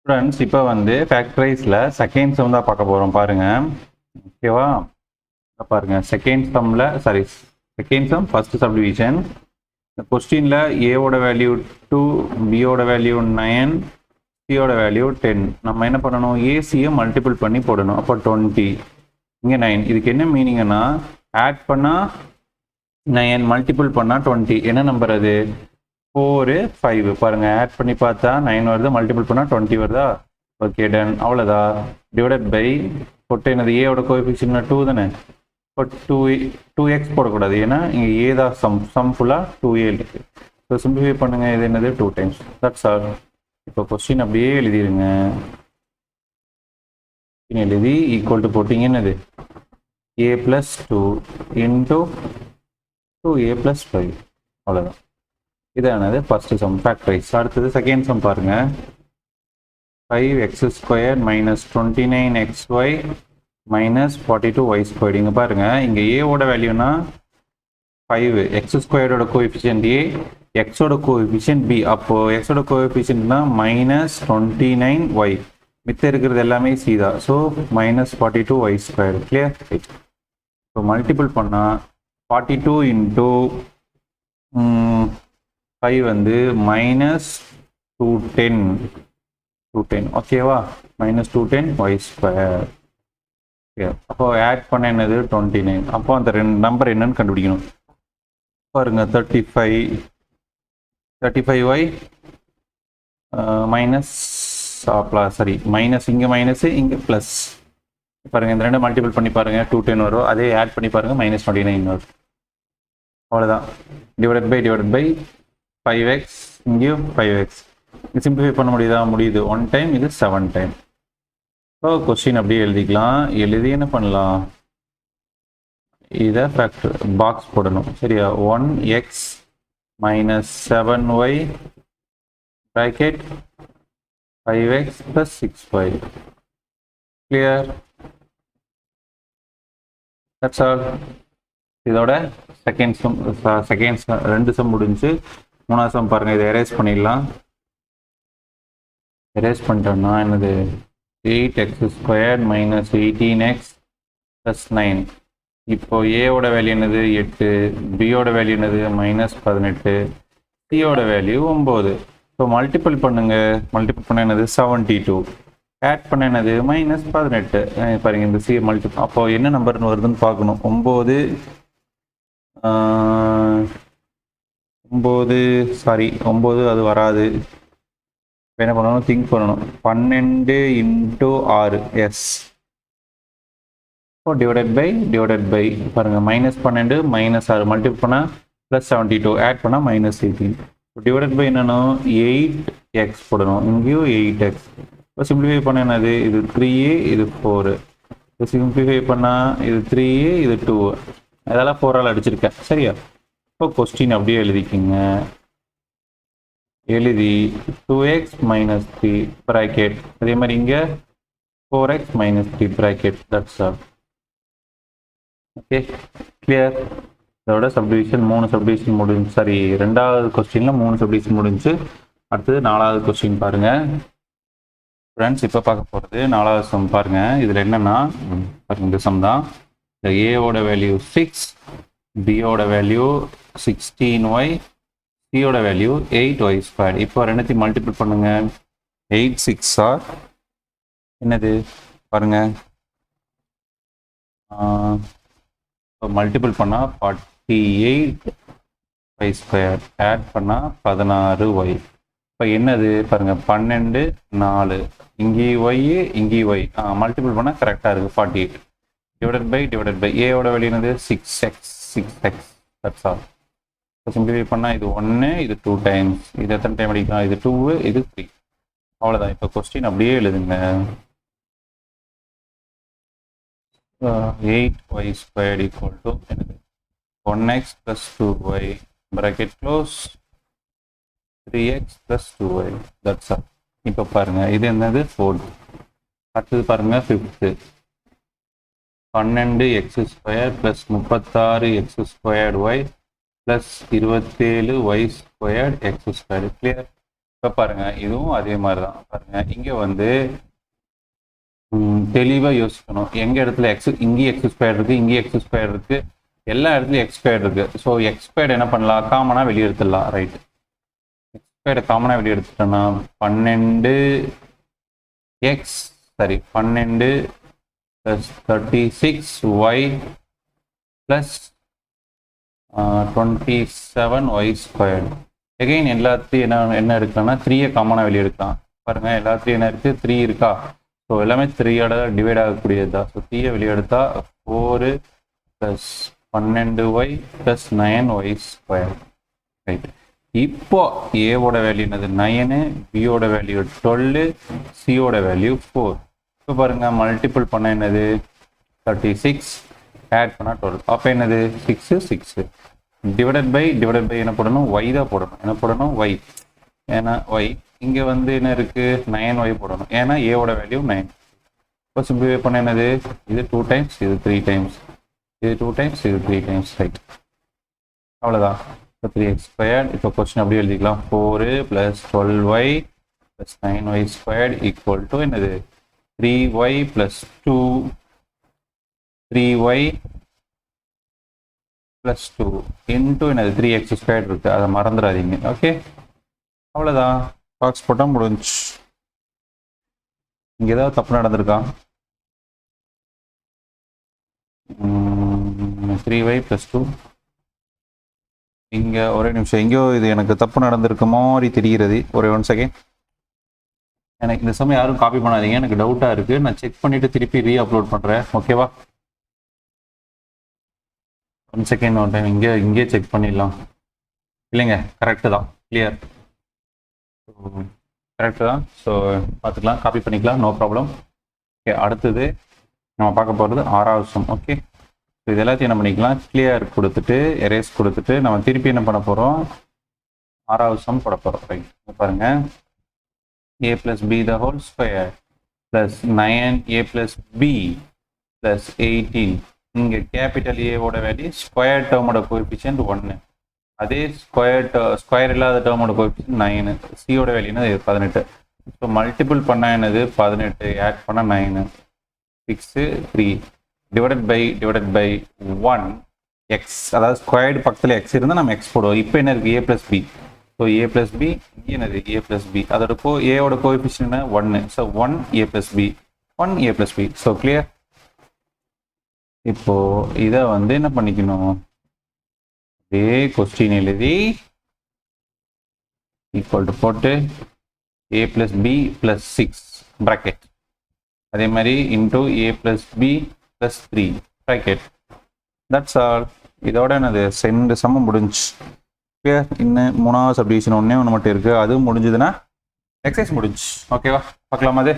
Students இப்போ வந்து ஃபேக்டரைஸில் second sum தான் பார்க்க போகிறோம் பாருங்க. ஓகேவா? பாருங்க செகண்ட் சம்மில் செகண்ட் சம் ஃபர்ஸ்ட் சப்டிவிஷன். இந்த கொஸ்டினில் ஏவோட வேல்யூ 2, பியோட வேல்யூ 9, சியோட வேல்யூ 10. நம்ம என்ன பண்ணணும்? ஏசியை மல்டிபிள் பண்ணி போடணும். அப்போ 20, இங்கே 9. இதுக்கு என்ன மீனிங்னா ஆட் பண்ணால் 9, மல்டிபிள் பண்ணால் 20. என்ன நம்பர் அது? 4, 5. பாருங்க ஆட் பண்ணி பார்த்தா 9 வருது, மல்டிபிள் பண்ணால் 20 வருதா? Okay done. அவ்வளோதான். டிவைடட் பை போட்டு என்னது? ஏவோட கோஎஃபிஷியன்ட் 2 தானே. இப்போ 2x போடக்கூடாது, ஏன்னா இங்கே ஏ தான் சம் ஃபுல்லாக 2a இருக்கு. ஸோ சிம்பிளிஃபை பண்ணுங்க. இது என்னது? 2 டைம்ஸ். That's all. இப்போ கொஸ்டின் அப்படியே எழுதிடுங்க. எழுதி ஈக்குவல் டு போட்டிங்க என்னது? a + 2 into 2a + 5. அவ்வளோதான். இதானது ஃபர்ஸ்ட் சம் ஃபேக்டரைஸ். அடுத்தது செகண்ட் சம் பாருங்க. 5x² - 29xy - 42y². இங்கே பாருங்க, இங்கே ஏவோட வேல்யூனா 5, x² கோஎஃபிஷியன்ட் a, எக்ஸோட கோஎஃபிஷியன்ட் b. அப்போ எக்ஸோட கோஎஃபிஷியன்ட்னா -29y, மித்த இருக்கிறது எல்லாமே c தான். So -42y². கிளியர்? இப்போ மல்டிபிள் பண்ணால் 42 இன்டூ 5 வந்து -210. ஓகேவா? -210y². அப்போ ஆட் பண்ண என்னது? 29. அப்போ அந்த ரெண்டு நம்பர் என்னன்னு கண்டுபிடிக்கணும். பாருங்க 35y மைனஸ் மைனஸ், இங்கே மைனஸ் இங்கே ப்ளஸ். பாருங்க இந்த ரெண்டு மல்டிபிள் பண்ணி பாருங்க, 210 வரும். அதே ஆட் பண்ணி பாருங்க, -29 வரும். அவ்வளோதான். டிவைடட் பை 5x, இங்கேயும் 5x. சிம்பிளிஃபை பண்ண முடியுதா? முடியுது. 1 டைம், இது 7 டைம். ஸோ கொஸ்டின் அப்படியே எழுதிக்கலாம். எழுதி என்ன பண்ணலாம்? இதை ஃபேக்டர் பாக்ஸ் போடணும். சரியா? 1x - 7y bracket 5x + 6y. Clear? That's all. இதோட செகண்ட் ரெண்டு சம் முடிஞ்சு. மூணாவது சம் பாருங்க. இதை எரேஸ் பண்ணிடலாம். எரேஸ் பண்ணிட்டோம்னா என்னது? 8x² - 18x + 9. இப்போ ஏவோட வேல்யூ என்னது? 8, பியோட வேல்யூ என்னது? -18, சியோட வேல்யூ 9. ஸோ மல்டிபிள் பண்ணுங்க. மல்டிபிள் பண்ண என்னது? 72. ஆட் பண்ண என்னது? -18. பாருங்க இந்த சி மல்டிபிள். அப்போ என்ன நம்பர்னு வருதுன்னு பார்க்கணும். 9 அது வராது. என்ன பண்ணணும்? திங்க் பண்ணணும். 12 × 6. எஸ். இப்போ டிவைடட் பை பாருங்க, -12 -6 மல்டிபிள் பண்ணால் +72, ஆட் பண்ணால் -18. டிவைடட் பை என்னன்னா 8x போடணும். இங்கேயும் 8x. இப்போ சிம்பிளிஃபை பண்ண என்னது? இது 3a, இது 4. இப்போ சிம்பிளிஃபை பண்ணால் இது 3a, இது 2. அதெல்லாம் 4ஆல் அடிச்சிருக்கேன். சரியா? இப்போ கொஸ்டின் அப்படியே எழுதிக்கிங்க. எழுதி 2x - 3 bracket. அதே மாதிரி இங்கே 4x - 3 bracket. That's all. Okay, clear? இதோட சப்டிவிஷன் 3 சப்டிவிஷன் முடிஞ்சு. ரெண்டாவது கொஸ்டினில் 3 சப்டிவிஷன் முடிஞ்சு. அடுத்தது 4வது கொஸ்டின் பாருங்க. ஃப்ரெண்ட்ஸ் இப்போ பார்க்க போகிறது 4வது சம் பாருங்க. இதில் என்னன்னா பாருங்க, இந்த சம் தான். ஏவோட வேல்யூ 6, பியோட வேல்யூ 16y, சியோட வேல்யூ 8y². இப்போ ரெண்டுத்தையும் மல்டிபிள் பண்ணுங்க. 8 6 என்னது? பாருங்க, மல்டிபிள் பண்ணால் 48y². ஆட் பண்ணால் 16y. இப்போ என்னது? பாருங்க 12, 4. இங்கே ஒய், இங்கே ஒய். மல்டிபிள் பண்ணால் கரெக்டாக இருக்குது. 48. டிவைடட் பை ஏவோட வேல்யூ என்னது? 6x. That's all. இப்போ சிம்பிளிஃபை பண்ணால் இது 1, இது 2 டைம்ஸ். இது எத்தனை டைம் அடிக்கலாம்? இது 2, இது 3. அவ்வளோதான். இப்போ கொஸ்டின் அப்படியே எழுதுங்க. 8y² = என்னது? 1x + 2y bracket close 3x + 2y. That's all. இப்போ பாருங்க, இது என்னது? 4th. அடுத்தது பாருங்க 5th. 12x² + 36x² y + 27y² x². Clear? இப்போ பாருங்க இதுவும் அதே மாதிரி தான் பாருங்க. இங்கே வந்து தெளிவாக யோசிக்கணும். எங்கள் இடத்துல இங்கேயும் எக்ஸ் ஸ்கொயர் இருக்குது, இங்கேயும் எக்ஸ் ஸ்கொயர் இருக்குது, எல்லா இடத்துலையும் எக்ஸ் ஸ்கொயர் இருக்குது. ஸோ எக்ஸ் ஸ்கொயர் என்ன பண்ணலாம், காமனாக வெளியே எடுத்துடலாம். ரைட், எக்ஸ் ஸ்கொயரை காமனாக வெளியே எடுத்துட்டோன்னா 12 எக்ஸ் 12 + 36y + 27y². எகைன் எல்லாத்தையும் என்ன எடுக்கலாம்னா 3 காமனாக வெளியே எடுக்கலாம். பாருங்க எல்லாத்துலையும் என்ன இருக்குது, 3 இருக்கா. ஸோ எல்லாமே 3 டிவைட் ஆகக்கூடியது தான். ஸோ 3 வெளியே எடுத்தா 4 + 12y + 9y². ரைட், இப்போ ஏவோட வேல்யூ என்னது 9, பியோட வேல்யூ 12, சியோட வேல்யூ 4. இப்போ பாருங்க மல்டிபிள் பண்ண என்னது 36, ஆட் பண்ணால் 12. அப்போ என்னது 6 6 டிவைடட் பை என்ன போடணும், ஒய் தான் போடணும். என்ன போடணும், ஒய். ஏன்னா ஒய் இங்கே வந்து என்ன இருக்குது 9y போடணும். ஏன்னா ஏவோட வேல்யூ 9. இப்போ சிம்பிளிஃபை பண்ண என்னது, இது 2 டைம்ஸ், இது 3 டைம்ஸ், இது 2 டைம்ஸ், இது 3 டைம்ஸ். ரைட், அவ்வளோதான். இப்போ 3x². இப்போ கொஸ்டின் அப்படியே எழுதிக்கலாம். 4 + 12y + 9y² = என்னது 3y + 2, 3y + 2 இன்ட்டு என்னது 3x² இருக்கு, அதை மறந்துடாதீங்க. ஓகே, அவ்வளோதான். பாக்ஸ் போட்டால் முடிஞ்சு. இங்கே ஏதாவது தப்பு நடந்திருக்கா? 3y + 2 இங்கே ஒரே நிமிஷம், எங்கேயோ இது எனக்கு தப்பு நடந்திருக்க மாதிரி தெரிகிறது. ஒரே 1 செகண்ட். எனக்கு இந்த சமயம் யாரும் காப்பி பண்ணாதீங்க, எனக்கு டவுட்டாக இருக்குது. நான் செக் பண்ணிவிட்டு திருப்பி அப்லோட் பண்ணுறேன். ஓகேவா? 1 செகண்ட், 1 டைம் இங்கே செக் பண்ணிடலாம். இல்லைங்க, கரெக்டு தான், கிளியர், கரெக்டு தான். ஸோ பார்த்துக்கலாம், காப்பி பண்ணிக்கலாம், நோ ப்ராப்ளம். ஓகே, அடுத்தது நம்ம பார்க்க போகிறது 6வது சம். ஓகே, ஸோ இது எல்லாத்தையும் என்ன பண்ணிக்கலாம், கிளியர் கொடுத்துட்டு எரேஸ் கொடுத்துட்டு நம்ம திருப்பி என்ன பண்ண போகிறோம், 6வது சம் போட போகிறோம். ரைட், பாருங்கள். a + b² + 9a + b + 18. இங்கே கேபிட்டல் ஏவோட வேல்யூ, ஸ்கொயர் டேர்மோட கோஎஃபிஷியன்ட் 1, அதே ஸ்கொயர் இல்லாத டேர்மோட கோஎஃபிஷியன்ட் 9, சியோட வேல்யூ 18. ஸோ மல்டிபிள் பண்ணால் என்னது 18, ஆட் பண்ணால் 9, 6 3 டிவைடட் பை 1 எக்ஸ். அதாவது ஸ்கொயர்டு பக்கத்தில் எக்ஸ் இருந்தால் நம்ம எக்ஸ் போடுவோம். இப்போ என்ன இருக்குது, a + b. So a + b, இங்கே என்னது a + b. அதோட ஏவோட coefficient 1. So 1a + b, 1a + b. So clear. இப்போ இதை வந்து என்ன பண்ணிக்கணும், இதே கொஸ்டின் எழுதி ஈக்குவல் டு போட்டு a + b + 6 ப்ராக்கெட், அதே மாதிரி into a + b + 3 bracket. That's all. இதோட என்னது 2 சமம் முடிஞ்சு. கிளியர். இன்னும் 3வது சப்டிவிஷன் ஒன்று மட்டும் இருக்குது, அதுவும் முடிஞ்சதுன்னா எக்ஸசைஸ் முடிஞ்சு. ஓகேவா, பார்க்கலாமா அது?